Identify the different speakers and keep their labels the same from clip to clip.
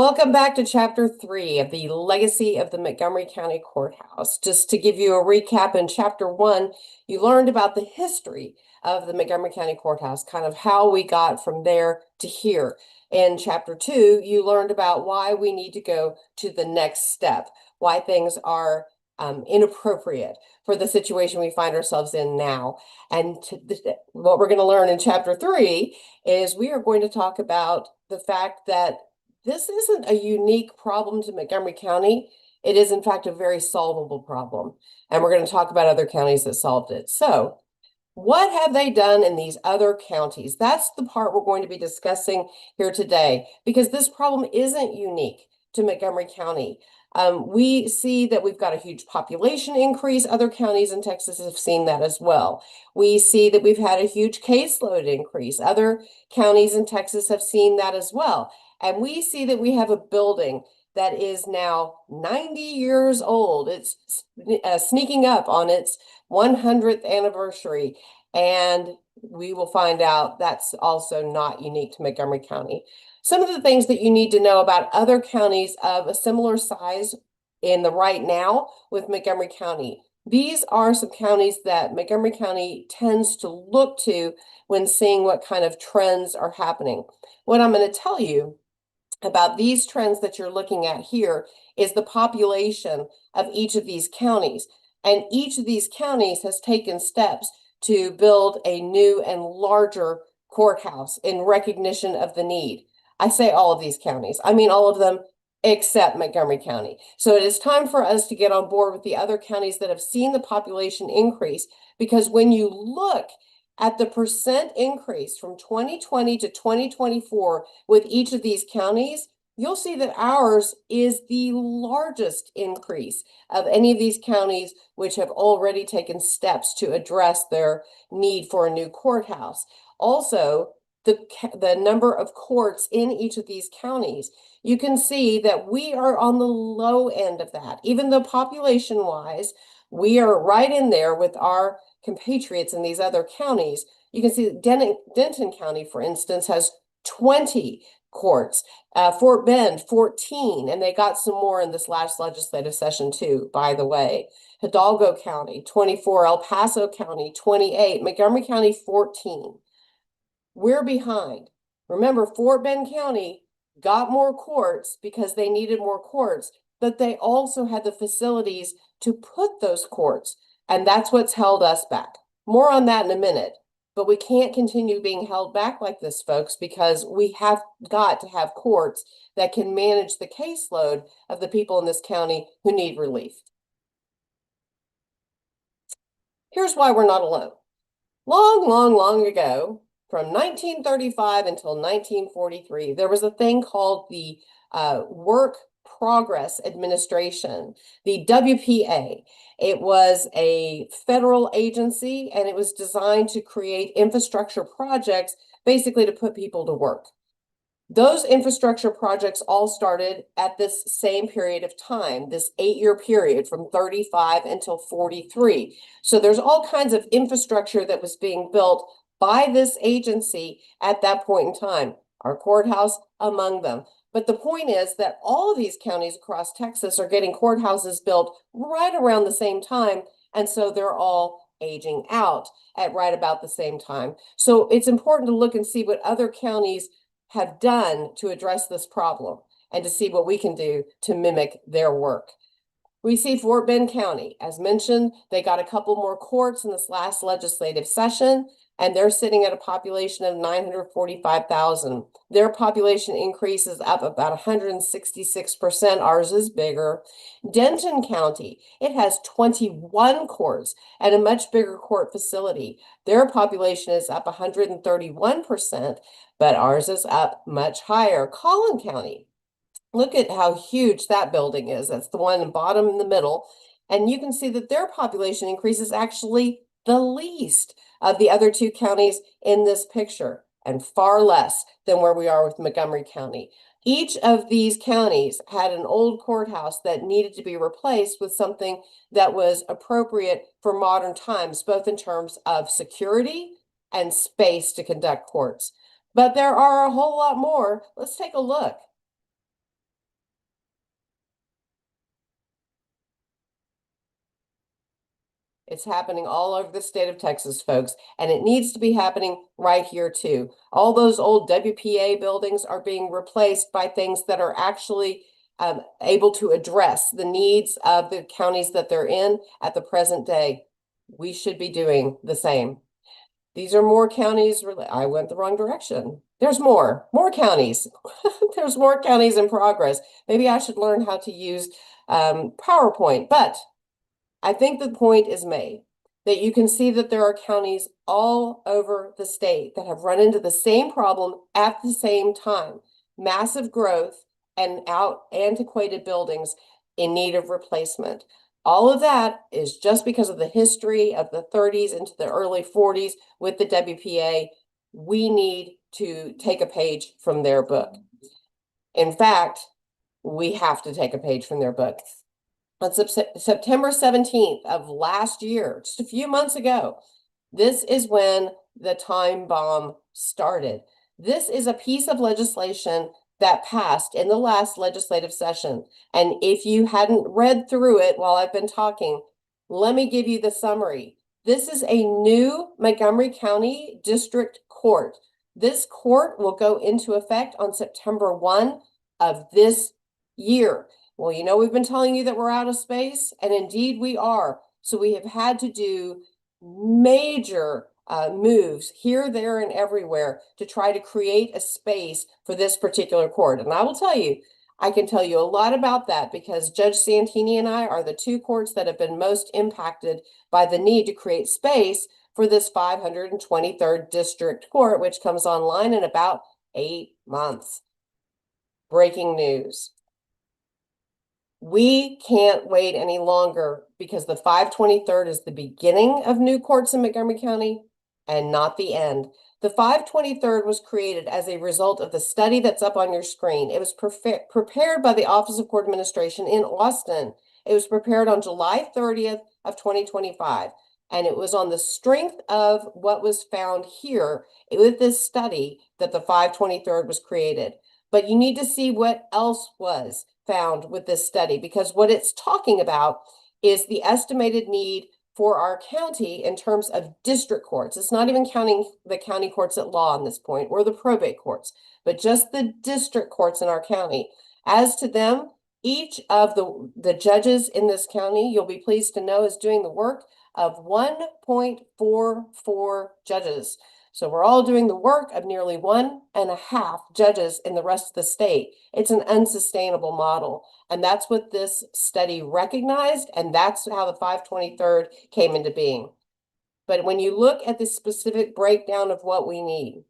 Speaker 1: Welcome back to Chapter 3 of the Legacy of the Montgomery County Courthouse. Just to give you a recap, in Chapter 1, you learned about the history of the Montgomery County Courthouse, kind of how we got from there to here. In Chapter 2, you learned about why we need to go to the next step, why things are inappropriate for the situation we find ourselves in now. And what we're going to learn in Chapter 3 is we are going to talk about the fact that this isn't a unique problem to Montgomery County. It is, in fact, a very solvable problem. And we're going to talk about other counties that solved it. So, what have they done in these other counties? That's the part we're going to be discussing here today, because this problem isn't unique to Montgomery County. We see that we've got a huge population increase. Other counties in Texas have seen that as well. We see that we've had a huge caseload increase. Other counties in Texas have seen that as well. And we see that we have a building that is now 90 years old. It's sneaking up on its 100th anniversary. And we will find out that's also not unique to Montgomery County. Some of the things that you need to know about other counties of a similar size in the right now with Montgomery County. These are some counties that Montgomery County tends to look to when seeing what kind of trends are happening. What I'm going to tell you about these trends that you're looking at here is the population of each of these counties. And each of these counties has taken steps to build a new and larger courthouse in recognition of the need. I say all of these counties. I mean all of them except Montgomery County. So it is time for us to get on board with the other counties that have seen the population increase, because when you look at the percent increase from 2020 to 2024 with each of these counties, you'll see that ours is the largest increase of any of these counties which have already taken steps to address their need for a new courthouse. Also, the number of courts in each of these counties, you can see that we are on the low end of that. Even though population-wise, we are right in there with our compatriots in these other counties. You can see that Denton County, for instance, has 20 courts, Fort Bend, 14, and they got some more in this last legislative session too, by the way. Hidalgo County, 24, El Paso County, 28, Montgomery County, 14. We're behind. Remember, Fort Bend County got more courts because they needed more courts, but they also had the facilities to put those courts, and that's what's held us back. More on that in a minute, but we can't continue being held back like this, folks, because we have got to have courts that can manage the caseload of the people in this county who need relief. Here's why we're not alone. Long ago, from 1935 until 1943, there was a thing called the Work Progress Administration, the WPA. It was a federal agency, and it was designed to create infrastructure projects, basically to put people to work. Those infrastructure projects all started at this same period of time, this 8-year period from 35 until 43. So there's all kinds of infrastructure that was being built by this agency at that point in time, our courthouse among them. But the point is that all of these counties across Texas are getting courthouses built right around the same time, and so they're all aging out at right about the same time. So it's important to look and see what other counties have done to address this problem and to see what we can do to mimic their work. We see Fort Bend County, as mentioned, they got a couple more courts in this last legislative session, and they're sitting at a population of 945,000. Their population increase is up about 166%. Ours is bigger. Denton County, it has 21 courts and a much bigger court facility. Their population is up 131%, but ours is up much higher. Collin County, look at how huge that building is. That's the one in the bottom in the middle. And you can see that their population increase is actually the least of the other two counties in this picture, and far less than where we are with Montgomery County. Each of these counties had an old courthouse that needed to be replaced with something that was appropriate for modern times, both in terms of security and space to conduct courts. But there are a whole lot more. Let's take a look. It's happening all over the state of Texas, folks, and it needs to be happening right here too. All those old WPA buildings are being replaced by things that are actually able to address the needs of the counties that they're in at the present day. We should be doing the same. These are more counties. I went the wrong direction. There's more counties. There's more counties in progress. Maybe I should learn how to use PowerPoint, but I think the point is made that you can see that there are counties all over the state that have run into the same problem at the same time. Massive growth and antiquated buildings in need of replacement. All of that is just because of the history of the 30s into the early 40s with the WPA. We need to take a page from their book. In fact, we have to take a page from their book. On September 17th of last year, just a few months ago, this is when the time bomb started. This is a piece of legislation that passed in the last legislative session. And if you hadn't read through it while I've been talking, let me give you the summary. This is a new Montgomery County District Court. This court will go into effect on September 1 of this year. Well, you know, we've been telling you that we're out of space, and indeed we are. So we have had to do major moves here, there, and everywhere to try to create a space for this particular court. And I will tell you, I can tell you a lot about that because Judge Santini and I are the two courts that have been most impacted by the need to create space for this 523rd District Court, which comes online in about 8 months. Breaking news. We can't wait any longer because the 523rd is the beginning of new courts in Montgomery County and not the end. The 523rd was created as a result of the study that's up on your screen. It was prepared by the Office of Court Administration in Austin. It was prepared on July 30th of 2025. And it was on the strength of what was found here with this study that the 523rd was created. But you need to see what else was found with this study, because what it's talking about is the estimated need for our county in terms of district courts. It's not even counting the county courts at law on this point or the probate courts, but just the district courts in our county. As to them, each of the judges in this county, you'll be pleased to know, is doing the work of 1.44 judges. So we're all doing the work of nearly 1.5 judges in the rest of the state. It's an unsustainable model. And that's what this study recognized. And that's how the 523rd came into being. But when you look at the specific breakdown of what we need,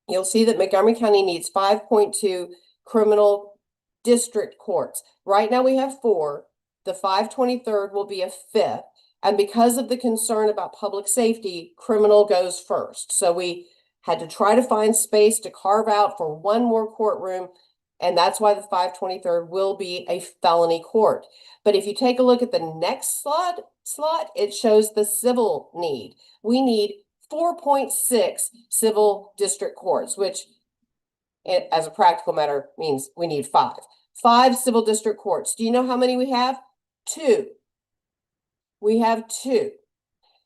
Speaker 1: you'll see that Montgomery County needs 5.2 criminal district courts. Right now we have 4. The 523rd will be a 5th. And because of the concern about public safety, criminal goes first. So we had to try to find space to carve out for one more courtroom. And that's why the 523rd will be a felony court. But if you take a look at the next slot, it shows the civil need. We need 4.6 civil district courts, which as a practical matter means we need 5. 5 civil district courts. Do you know how many we have? 2. We have 2.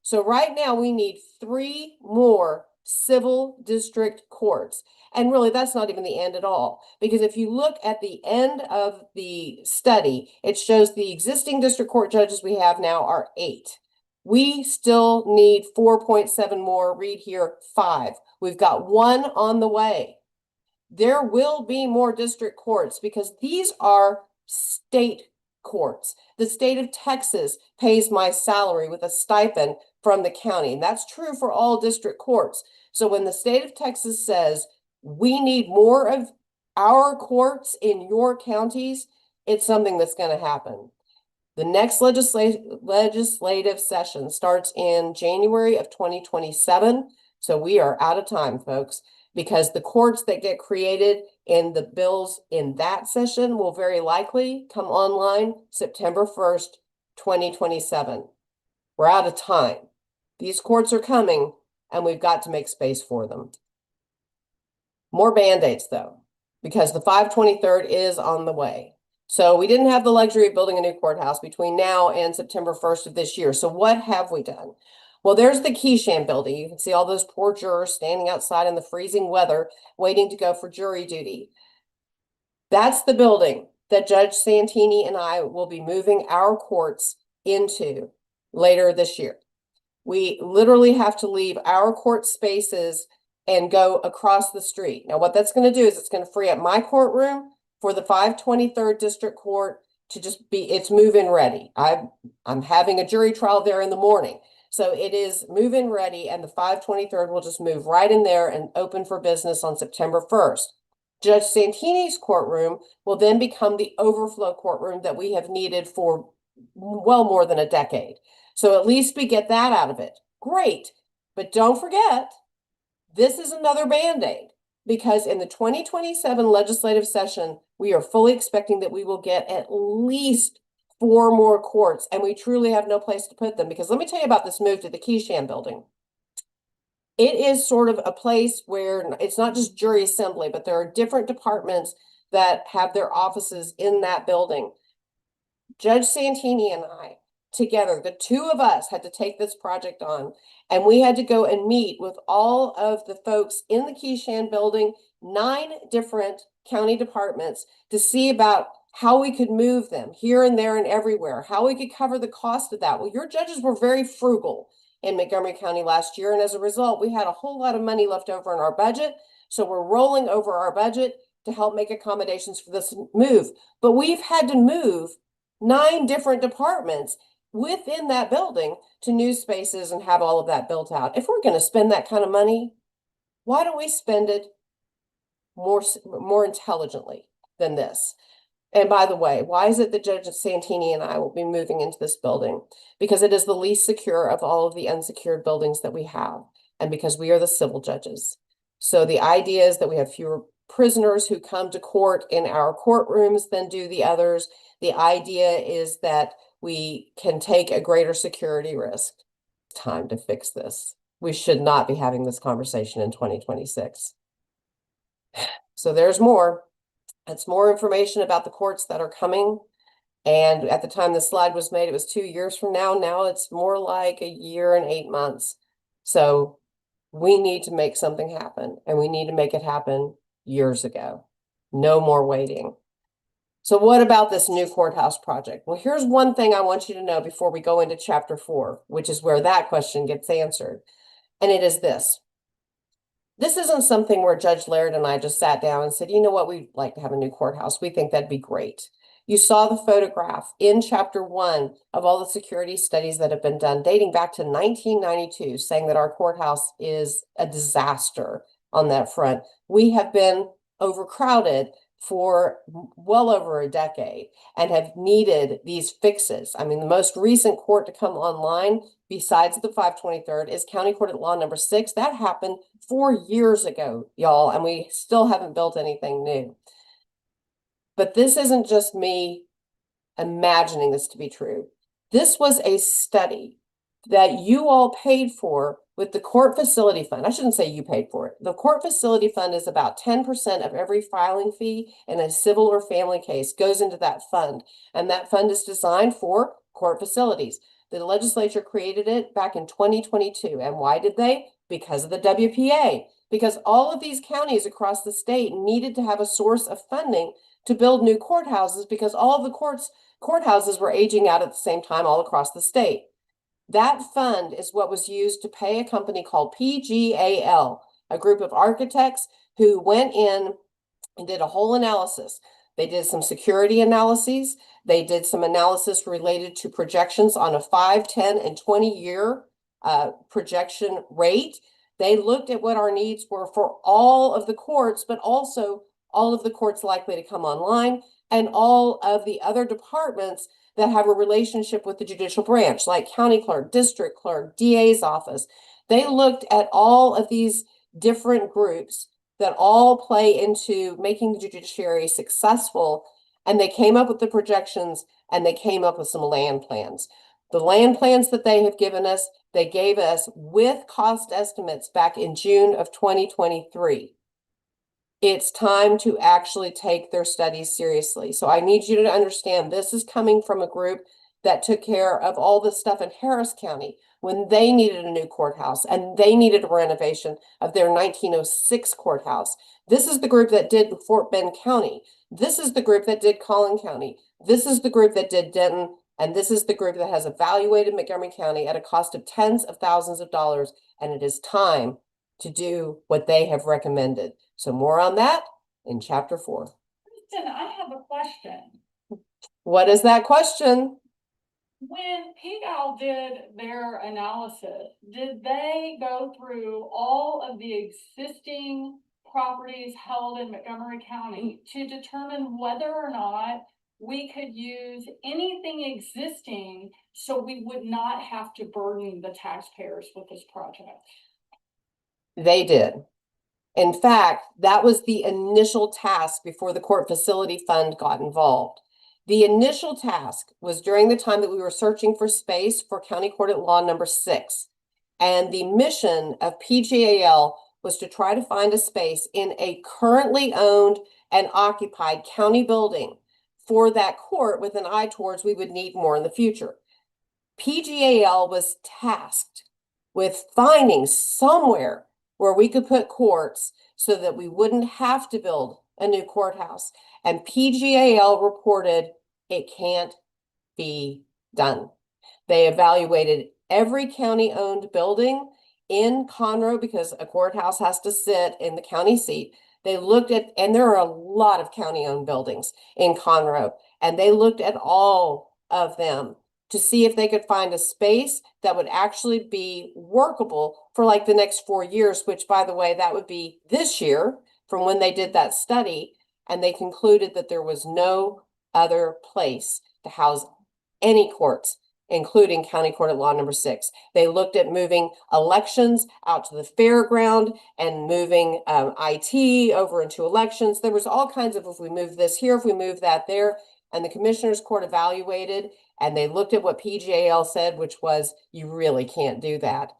Speaker 1: So right now we need 3 more civil district courts. And really, that's not even the end at all. Because if you look at the end of the study, it shows the existing district court judges we have now are 8. We still need 4.7 more. Read here, 5. We've got 1 on the way. There will be more district courts because these are state courts. The state of Texas pays my salary with a stipend from the county. And that's true for all district courts. So when the state of Texas says we need more of our courts in your counties, it's something that's going to happen. The next legislative session starts in January of 2027. So we are out of time, folks, because the courts that get created in the bills in that session will very likely come online September 1st, 2027. We're out of time. These courts are coming, and we've got to make space for them. More Band-Aids, though, because the 523rd is on the way. So we didn't have the luxury of building a new courthouse between now and September 1st of this year. So what have we done? Well, there's the Keyshan building. You can see all those poor jurors standing outside in the freezing weather, waiting to go for jury duty. That's the building that Judge Santini and I will be moving our courts into later this year. We literally have to leave our court spaces and go across the street. Now, what that's going to do is it's going to free up my courtroom for the 523rd District Court to just be, it's move-in ready. I'm having a jury trial there in the morning. So it is move-in ready, and the 523rd will just move right in there and open for business on September 1st. Judge Santini's courtroom will then become the overflow courtroom that we have needed for well more than a decade. So at least we get that out of it. Great. But don't forget, this is another Band-Aid, because in the 2027 legislative session, we are fully expecting that we will get at least 4 more courts, and we truly have no place to put them. Because let me tell you about this move to the Keyshan building. It is sort of a place where it's not just jury assembly, but there are different departments that have their offices in that building. Judge Santini and I, together, the two of us had to take this project on, and we had to go and meet with all of the folks in the Keyshan building, 9 different county departments, to see about how we could move them here and there and everywhere, how we could cover the cost of that. Well, your judges were very frugal in Montgomery County last year, and as a result, we had a whole lot of money left over in our budget. So we're rolling over our budget to help make accommodations for this move. But we've had to move 9 different departments within that building to new spaces and have all of that built out. If we're going to spend that kind of money, why don't we spend it more intelligently than this? And by the way, why is it that Judge Santini and I will be moving into this building? Because it is the least secure of all of the unsecured buildings that we have, and because we are the civil judges. So the idea is that we have fewer prisoners who come to court in our courtrooms than do the others. The idea is that we can take a greater security risk. It's time to fix this. We should not be having this conversation in 2026. So there's more. It's more information about the courts that are coming. And at the time the slide was made, it was 2 years from now. Now it's more like a year and 8 months. So we need to make something happen, and we need to make it happen years ago. No more waiting. So what about this new courthouse project? Well, here's one thing I want you to know before we go into chapter 4, which is where that question gets answered. And it is this. This isn't something where Judge Laird and I just sat down and said, you know what, we'd like to have a new courthouse. We think that'd be great. You saw the photograph in chapter 1 of all the security studies that have been done dating back to 1992, saying that our courthouse is a disaster on that front. We have been overcrowded for well over a decade and have needed these fixes. I mean, the most recent court to come online besides the 523rd is County Court at Law number 6. That happened 4 years ago, y'all, and we still haven't built anything new. But this isn't just me imagining this to be true. This was a study that you all paid for with the court facility fund. I shouldn't say you paid for it. The court facility fund is about 10% of every filing fee in a civil or family case goes into that fund. And that fund is designed for court facilities. The legislature created it back in 2022. And why did they? Because of the WPA. Because all of these counties across the state needed to have a source of funding to build new courthouses, because all of the courthouses were aging out at the same time all across the state. That fund is what was used to pay a company called PGAL, a group of architects who went in and did a whole analysis. They did some security analyses. They did some analysis related to projections on a 5, 10, and 20-year projection rate. They looked at what our needs were for all of the courts, but also all of the courts likely to come online, and all of the other departments that have a relationship with the judicial branch, like county clerk, district clerk, DA's office. They looked at all of these different groups that all play into making the judiciary successful, and they came up with the projections, and they came up with some land plans. The land plans that they have given us, they gave us with cost estimates back in June of 2023. It's time to actually take their studies seriously. So I need you to understand this is coming from a group that took care of all the stuff in Harris County when they needed a new courthouse and they needed a renovation of their 1906 courthouse. This is the group that did Fort Bend County. This is the group that did Collin County. This is the group that did Denton. And this is the group that has evaluated Montgomery County at a cost of tens of thousands of dollars. And it is time to do what they have recommended. So more on that in chapter 4.
Speaker 2: Kristen, I have a question.
Speaker 1: What is that question?
Speaker 2: When PGAL did their analysis, did they go through all of the existing properties held in Montgomery County to determine whether or not we could use anything existing so we would not have to burden the taxpayers with this project?
Speaker 1: They did. In fact, that was the initial task before the Court Facility Fund got involved. The initial task was during the time that we were searching for space for County Court at Law number 6. And the mission of PGAL was to try to find a space in a currently owned and occupied county building for that court with an eye towards we would need more in the future. PGAL was tasked with finding somewhere where we could put courts so that we wouldn't have to build a new courthouse. And PGAL reported it can't be done. They evaluated every county-owned building in Conroe because a courthouse has to sit in the county seat. They looked at, and there are a lot of county-owned buildings in Conroe, and they looked at all of them to see if they could find a space that would actually be workable for like the next 4 years, which, by the way, that would be this year from when they did that study. And they concluded that there was no other place to house any courts, including County Court at Law number 6. They looked at moving elections out to the fairground and moving IT over into elections. There was all kinds of, if we move this here, if we move that there, and the Commissioners Court evaluated and they looked at what PGAL said, which was, you really can't do that.